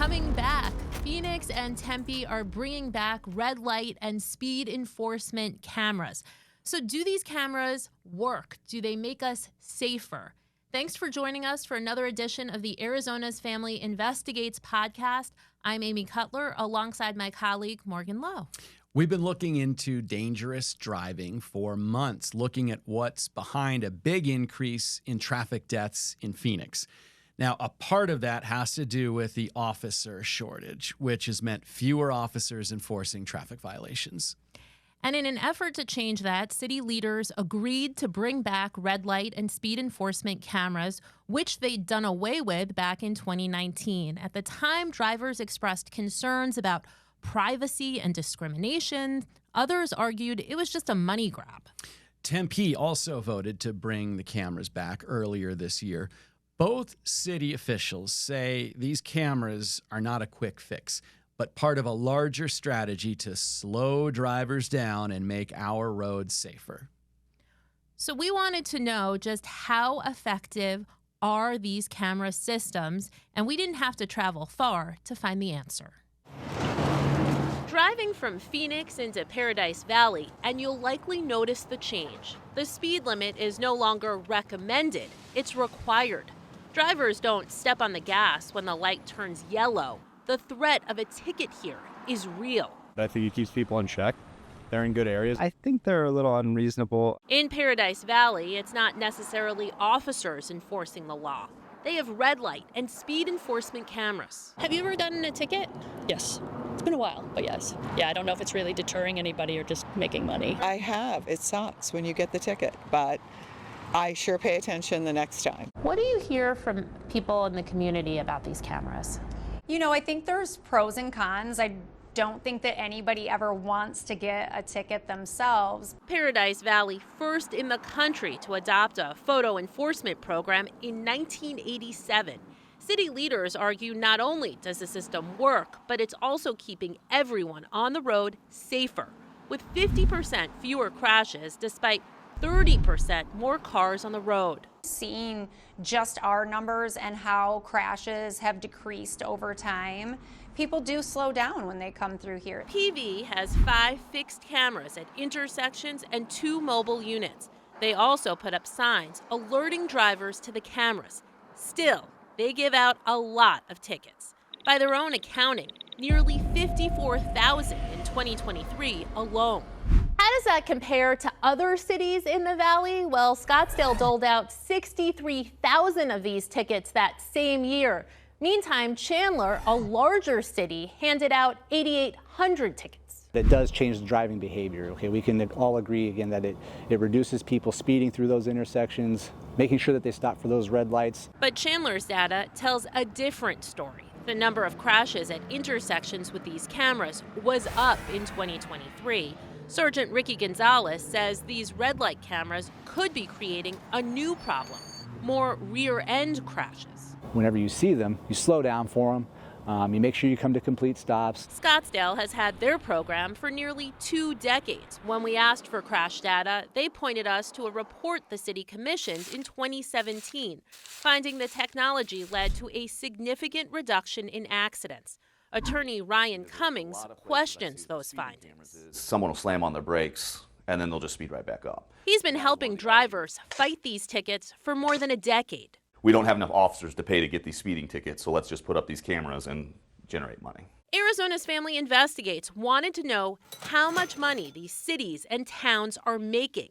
coming back. Phoenix and Tempe are bringing back red light and speed enforcement cameras. So do these cameras work? Do they make us safer? Thanks for joining us for another edition of the Arizona's Family Investigates podcast. I'm Amy Cutler alongside my colleague Morgan Loew. We've been looking into dangerous driving for months, looking at what's behind a big increase in traffic deaths in Phoenix. Now, a part of that has to do with the officer shortage, which has meant fewer officers enforcing traffic violations. And in an effort to change that, city leaders agreed to bring back red light and speed enforcement cameras, which they'd done away with back in 2019. At the time, drivers expressed concerns about privacy and discrimination. Others argued it was just a money grab. Tempe also voted to bring the cameras back earlier this year. Both city officials say these cameras are not a quick fix, but part of a larger strategy to slow drivers down and make our roads safer. So we wanted to know just how effective are these camera systems, and we didn't have to travel far to find the answer. Driving from Phoenix into Paradise Valley, and you'll likely notice the change. The speed limit is no longer recommended, it's required. Drivers don't step on the gas when the light turns yellow. The threat of a ticket here is real. I think it keeps people in check. They're in good areas. I think they're a little unreasonable. In Paradise Valley, it's not necessarily officers enforcing the law. They have red light and speed enforcement cameras. Have you ever gotten a ticket? Yes. It's been a while, but yes. Yeah, I don't know if it's really deterring anybody or just making money. I have. It sucks when you get the ticket, but I sure pay attention the next time. What do you hear from people in the community about these cameras? You know, I think there's pros and cons. I don't think that anybody ever wants to get a ticket themselves. Paradise Valley, first in the country to adopt a photo enforcement program in 1987. City leaders argue not only does the system work, but it's also keeping everyone on the road safer, with 50% fewer crashes despite 30% more cars on the road. Seeing just our numbers and how crashes have decreased over time, people do slow down when they come through here. PV has 5 fixed cameras at intersections and 2 mobile units. They also put up signs alerting drivers to the cameras. Still, they give out a lot of tickets. By their own accounting, nearly 54,000 in 2023 alone. How does that compare to other cities in the valley? Well, Scottsdale doled out 63,000 of these tickets that same year. Meantime, Chandler, a larger city, handed out 8,800 tickets. That does change the driving behavior. Okay, we can all agree again that it reduces people speeding through those intersections, making sure that they stop for those red lights. But Chandler's data tells a different story. The number of crashes at intersections with these cameras was up in 2023. Sergeant Ricky Gonzalez says these red light cameras could be creating a new problem, more rear-end crashes. Whenever you see them, you slow down for them. You make sure you come to complete stops. Scottsdale has had their program for nearly 2 decades. When we asked for crash data, they pointed us to a report the city commissioned in 2017, finding the technology led to a significant reduction in accidents. Attorney Ryan Cummings questions those findings. Someone will slam on their brakes and then they'll just speed right back up. He's been helping drivers fight these tickets for more than a decade. We don't have enough officers to pay to get these speeding tickets, so let's just put up these cameras and generate money. Arizona's Family Investigates wanted to know how much money these cities and towns are making.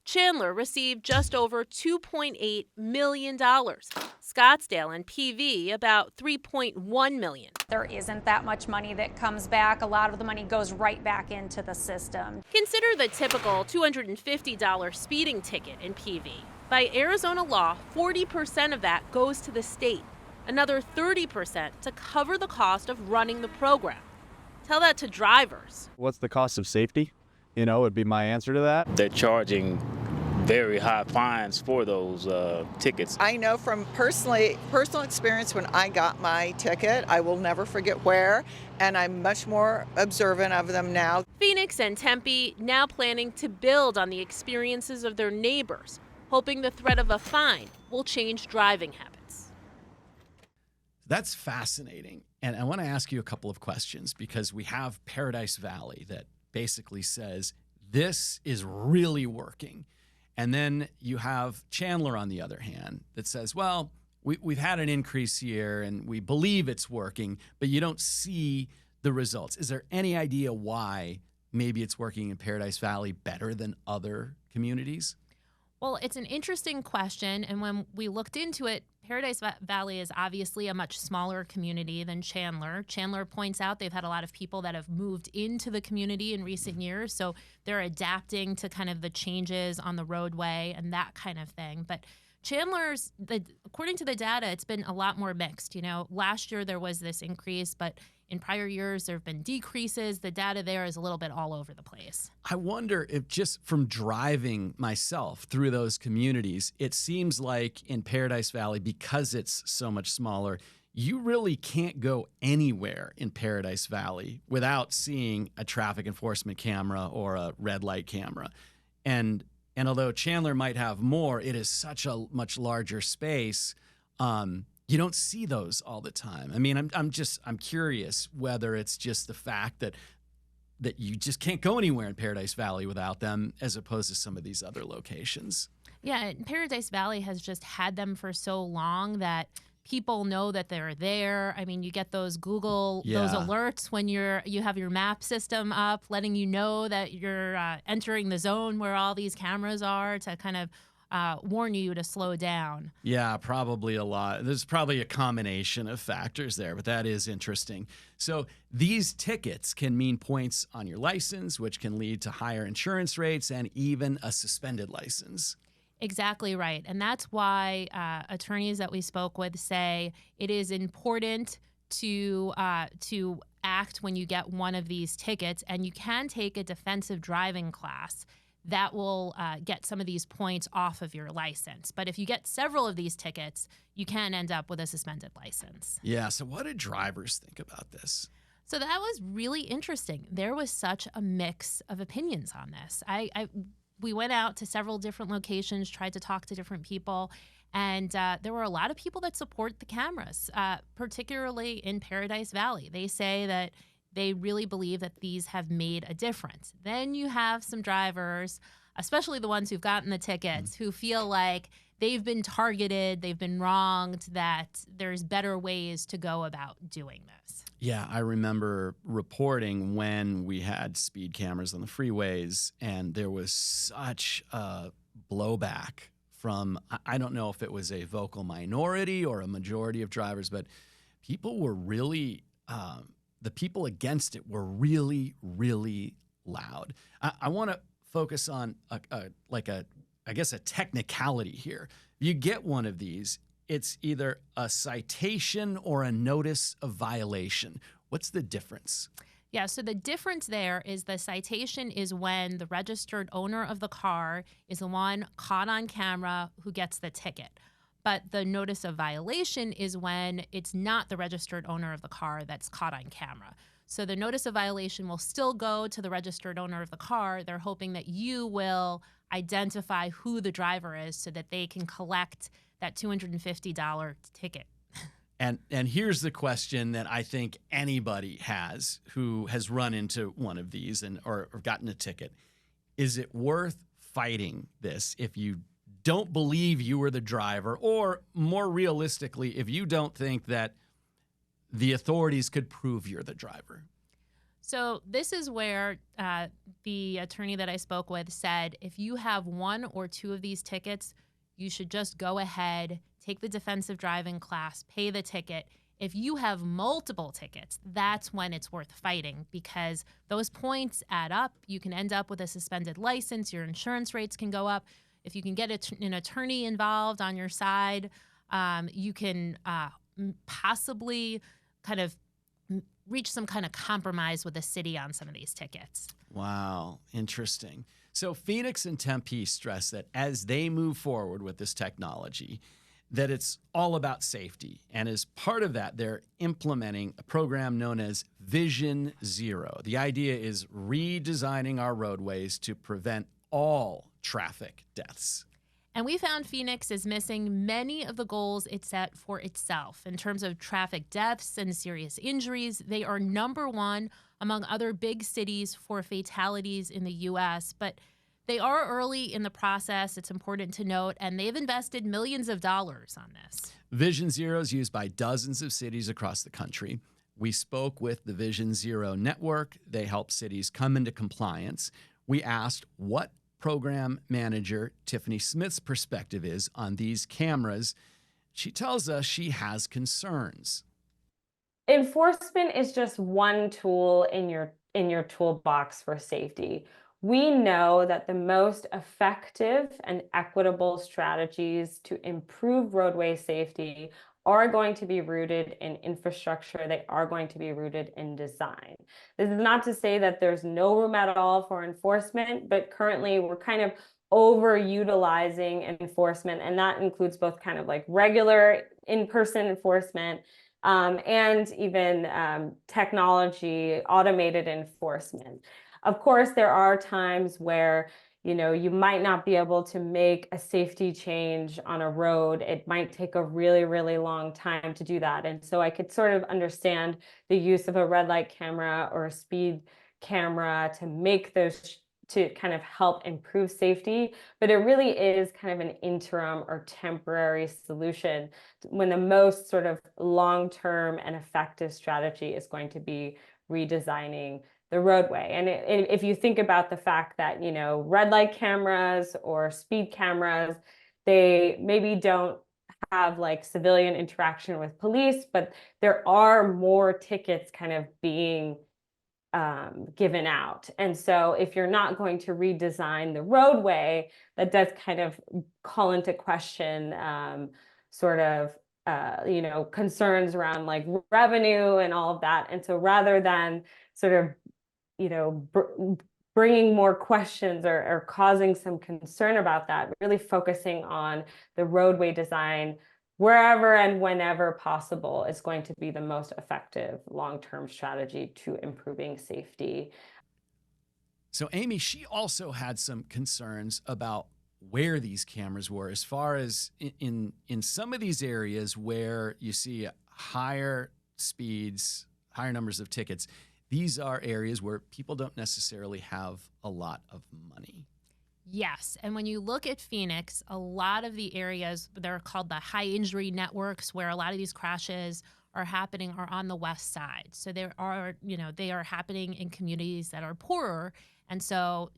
Chandler received just over $2.8 million. Scottsdale and PV about $3.1 million. There isn't that much money that comes back. A lot of the money goes right back into the system. Consider the typical $250 speeding ticket in PV. By Arizona law, 40% of that goes to the state, another 30% to cover the cost of running the program. Tell that to drivers. What's the cost of safety? Would be my answer to that. They're charging very high fines for those tickets. I know from personal experience when I got my ticket, I will never forget where, and I'm much more observant of them now. Phoenix and Tempe now planning to build on the experiences of their neighbors, hoping the threat of a fine will change driving habits. That's fascinating. And I want to ask you a couple of questions because we have Paradise Valley that basically says this is really working. And then you have Chandler, on the other hand, that says, well, we've had an increase here and we believe it's working, but you don't see the results. Is there any idea why maybe it's working in Paradise Valley better than other communities? Well, it's an interesting question. And when we looked into it, Paradise Valley is obviously a much smaller community than Chandler. Chandler points out they've had a lot of people that have moved into the community in recent years. So they're adapting to kind of the changes on the roadway and that kind of thing. But Chandler's, according to the data, it's been a lot more mixed. You know, last year there was this increase, but in prior years there have been decreases. The data there is a little bit all over the place. I wonder if just from driving myself through those communities, it seems like in Paradise Valley, because it's so much smaller, you really can't go anywhere in Paradise Valley without seeing a traffic enforcement camera or a red light camera. And although Chandler might have more, it is such a much larger space. You don't see those all the time. I mean, I'm curious whether it's just the fact that you just can't go anywhere in Paradise Valley without them, as opposed to some of these other locations. Yeah, and Paradise Valley has just had them for so long that people know that they're there. I mean, you get those those alerts when you have your map system up, letting you know that you're entering the zone where all these cameras are to kind of warn you to slow down. Yeah, probably a lot. There's probably a combination of factors there, but that is interesting. So these tickets can mean points on your license, which can lead to higher insurance rates and even a suspended license. Exactly right. And that's why attorneys that we spoke with say it is important to act when you get one of these tickets, and you can take a defensive driving class that will get some of these points off of your license. But if you get several of these tickets, you can end up with a suspended license. Yeah, so what did drivers think about this? So that was really interesting. There was such a mix of opinions on this. We went out to several different locations, tried to talk to different people, and there were a lot of people that support the cameras, particularly in Paradise Valley. They say that they really believe that these have made a difference. Then you have some drivers, especially the ones who've gotten the tickets, who feel like they've been targeted, they've been wronged, that there's better ways to go about doing this. Yeah, I remember reporting when we had speed cameras on the freeways, and there was such a blowback from, I don't know if it was a vocal minority or a majority of drivers, but people were really, the people against it were really, really loud. I want to focus on I guess a technicality here. You get one of these, it's either a citation or a notice of violation. What's the difference? Yeah, so the difference there is the citation is when the registered owner of the car is the one caught on camera who gets the ticket. But the notice of violation is when it's not the registered owner of the car that's caught on camera. So the notice of violation will still go to the registered owner of the car. They're hoping that you will identify who the driver is so that they can collect that $250 ticket. And here's the question that I think anybody has who has run into one of these or gotten a ticket. Is it worth fighting this if you don't believe you were the driver, or more realistically, if you don't think that the authorities could prove you're the driver? So this is where the attorney that I spoke with said, if you have one or two of these tickets, you should just go ahead, take the defensive driving class, pay the ticket. If you have multiple tickets, that's when it's worth fighting, because those points add up. You can end up with a suspended license. Your insurance rates can go up. If you can get an attorney involved on your side, you can possibly kind of reach some kind of compromise with the city on some of these tickets. Wow, interesting. So Phoenix and Tempe stress that as they move forward with this technology, that it's all about safety. And as part of that, they're implementing a program known as Vision Zero. The idea is redesigning our roadways to prevent all traffic deaths. And we found Phoenix is missing many of the goals it set for itself. In terms of traffic deaths and serious injuries, they are number one among other big cities for fatalities in the U.S., but they are early in the process, it's important to note, and they've invested millions of dollars on this. Vision Zero is used by dozens of cities across the country. We spoke with the Vision Zero network. They help cities come into compliance. We asked what program manager Tiffany Smith's perspective is on these cameras. She tells us she has concerns. Enforcement is just one tool in your toolbox for safety. We know that the most effective and equitable strategies to improve roadway safety are going to be rooted in infrastructure. They are going to be rooted in design. This is not to say that there's no room at all for enforcement, but currently we're kind of overutilizing enforcement, and that includes both kind of like regular in-person enforcement and even technology, automated enforcement. Of course, there are times where you might not be able to make a safety change on a road. It might take a really, really long time to do that. And so I could sort of understand the use of a red light camera or a speed camera to make those, to kind of help improve safety. But it really is kind of an interim or temporary solution when the most sort of long-term and effective strategy is going to be redesigning the roadway. And if you think about the fact that, red light cameras or speed cameras, they maybe don't have like civilian interaction with police, but there are more tickets kind of being given out. And so if you're not going to redesign the roadway, that does kind of call into question concerns around like revenue and all of that. And so rather than sort of bringing more questions or causing some concern about that, really focusing on the roadway design wherever and whenever possible is going to be the most effective long-term strategy to improving safety. So Amy, she also had some concerns about where these cameras were, as far as in some of these areas where you see higher speeds, higher numbers of tickets. These are areas where people don't necessarily have a lot of money. Yes. And when you look at Phoenix, a lot of the areas, they're called the high injury networks, where a lot of these crashes are happening are on the west side. So they are happening in communities that are poorer. And so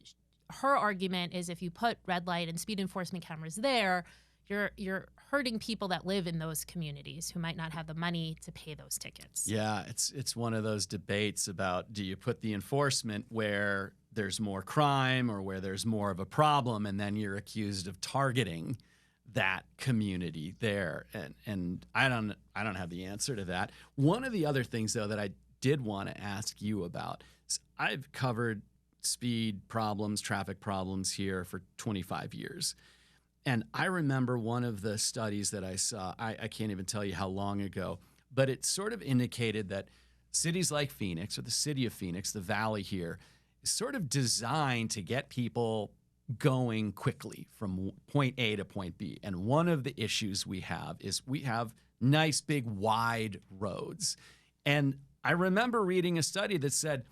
her argument is if you put red light and speed enforcement cameras there, you're hurting people that live in those communities who might not have the money to pay those tickets. Yeah, it's one of those debates about, do you put the enforcement where there's more crime or where there's more of a problem, and then you're accused of targeting that community there. And I don't have the answer to that. One of the other things, though, that I did want to ask you about is I've covered speed problems, traffic problems here for 25 years. And I remember one of the studies that I saw, I can't even tell you how long ago, but it sort of indicated that cities like Phoenix, or the city of Phoenix, the valley here, is sort of designed to get people going quickly from point A to point B. And one of the issues we have is we have nice, big, wide roads. And I remember reading a study that said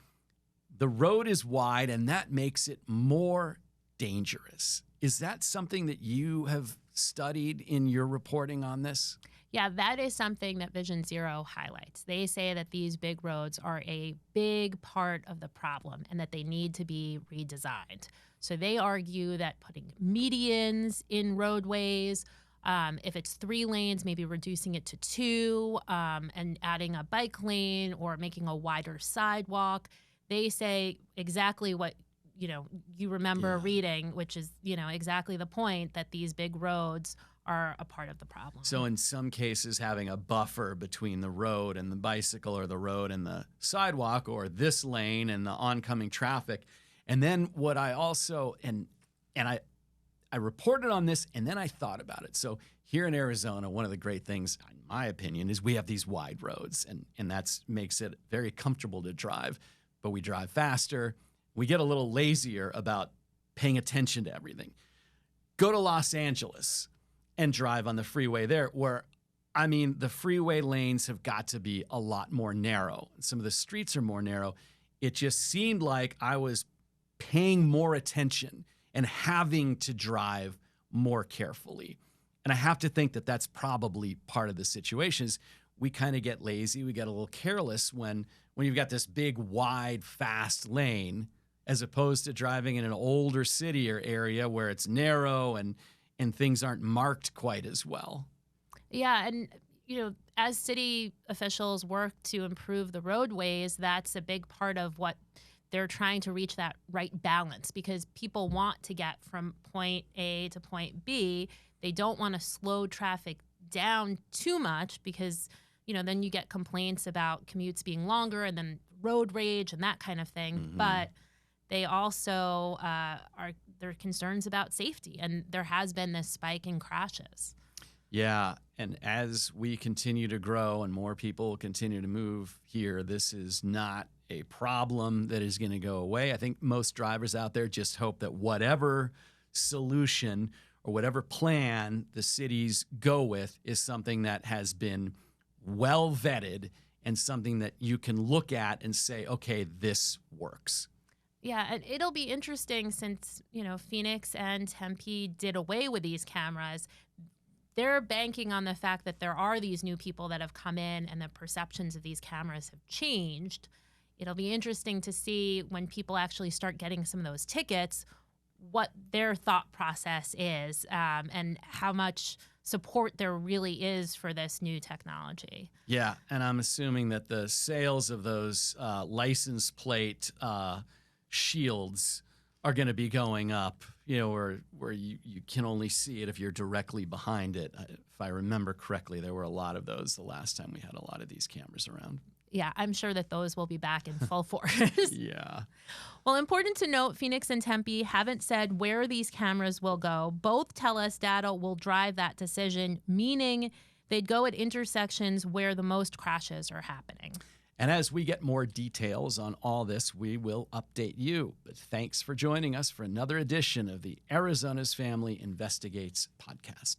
the road is wide and that makes it more dangerous. Is that something that you have studied in your reporting on this? Yeah, that is something that Vision Zero highlights. They say that these big roads are a big part of the problem and that they need to be redesigned. So they argue that putting medians in roadways, if it's 3 lanes, maybe reducing it to 2, and adding a bike lane or making a wider sidewalk. They say exactly what you remember reading, which is, exactly the point, that these big roads are a part of the problem. So in some cases, having a buffer between the road and the bicycle, or the road and the sidewalk, or this lane and the oncoming traffic. And then what I also, and I reported on this, and then I thought about it. So here in Arizona, one of the great things, in my opinion, is we have these wide roads, and that makes it very comfortable to drive. But we drive faster. We get a little lazier about paying attention to everything. Go to Los Angeles and drive on the freeway there, where, I mean, the freeway lanes have got to be a lot more narrow. Some of the streets are more narrow. It just seemed like I was paying more attention and having to drive more carefully. And I have to think that that's probably part of the situation is we kind of get lazy. We get a little careless when you've got this big, wide, fast lane, as opposed to driving in an older city or area where it's narrow and things aren't marked quite as well. Yeah, and as city officials work to improve the roadways, that's a big part of what they're trying to reach, that right balance, because people want to get from point A to point B. They don't want to slow traffic down too much because, then you get complaints about commutes being longer and then road rage and that kind of thing. Mm-hmm. But they also there are concerns about safety, and there has been this spike in crashes. Yeah, and as we continue to grow and more people continue to move here, this is not a problem that is going to go away. I think most drivers out there just hope that whatever solution or whatever plan the cities go with is something that has been well vetted and something that you can look at and say, okay, this works. Yeah, and it'll be interesting since, Phoenix and Tempe did away with these cameras. They're banking on the fact that there are these new people that have come in and the perceptions of these cameras have changed. It'll be interesting to see when people actually start getting some of those tickets, what their thought process is, and how much support there really is for this new technology. Yeah, and I'm assuming that the sales of those license plate shields are going to be going up, where you can only see it if you're directly behind it. If I remember correctly, there were a lot of those the last time we had a lot of these cameras around. Yeah, I'm sure that those will be back in full force. Yeah. Well, important to note, Phoenix and Tempe haven't said where these cameras will go. Both tell us data will drive that decision, meaning they'd go at intersections where the most crashes are happening. And as we get more details on all this, we will update you. But thanks for joining us for another edition of the Arizona's Family Investigates podcast.